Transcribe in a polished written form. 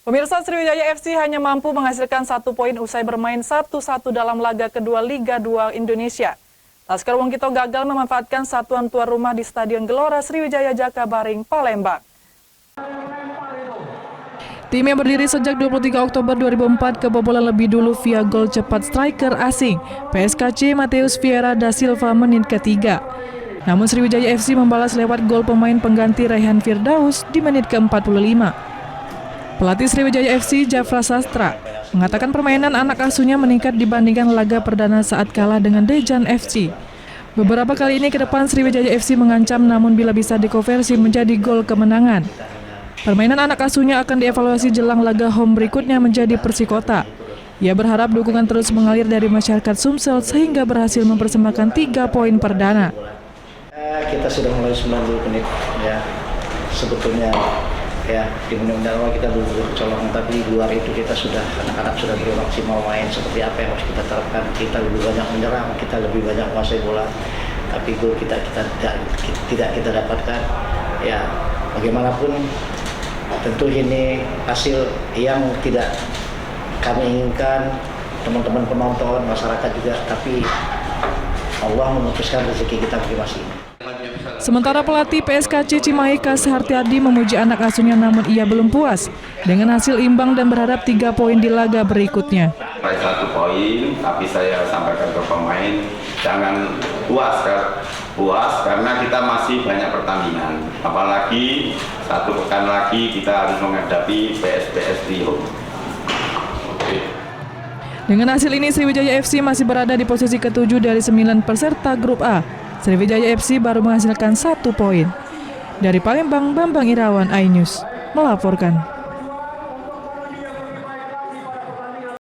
Pemirsa, Sriwijaya FC hanya mampu menghasilkan 1 poin usai bermain 1-1 dalam laga kedua Liga 2 Indonesia. Laskar Wongkito gagal memanfaatkan satuan tuan rumah di Stadion Gelora Sriwijaya Jakabaring, Palembang. Tim yang berdiri sejak 23 Oktober 2004 kebobolan lebih dulu via gol cepat striker asing PSKC Mateus Vieira da Silva menit ketiga. Namun Sriwijaya FC membalas lewat gol pemain pengganti Raihan Firdaus di menit ke-45. Pelatih Sriwijaya FC Jafra Sastra mengatakan permainan anak asuhnya meningkat dibandingkan laga perdana saat kalah dengan Dejan FC. Beberapa kali ini ke depan Sriwijaya FC mengancam, namun bila bisa dikonversi menjadi gol kemenangan. Permainan anak asuhnya akan dievaluasi jelang laga home berikutnya menjadi Persikota. Ia berharap dukungan terus mengalir dari masyarakat Sumsel sehingga berhasil mempersembahkan 3 poin perdana. Kita sudah mulai 90 menit ya. Sebetulnya ya di menit awal kita dulu kecolongan, tapi di luar itu kita sudah, anak-anak sudah bermaksimal main seperti apa yang harus kita terapkan. Kita lebih banyak menyerang, kita lebih banyak menguasai bola, tapi gol kita tidak kita dapatkan. Ya bagaimanapun tentu ini hasil yang tidak kami inginkan, teman-teman penonton, masyarakat juga, tapi Allah memutuskan rezeki kita masing-masing. Sementara pelatih PSKC Cimahi Kas Hartiadi memuji anak asuhnya, namun ia belum puas dengan hasil imbang dan berharap 3 poin di laga berikutnya. 1 poin, tapi saya sampaikan ke pemain jangan puas karena kita masih banyak pertandingan. Apalagi 1 pekan lagi kita harus menghadapi PSPS Rio. Dengan hasil ini Sriwijaya FC masih berada di posisi ke-7 dari 9 peserta grup A. Sriwijaya FC baru menghasilkan 1 poin. Dari Palembang, Bambang Irawan, iNews melaporkan.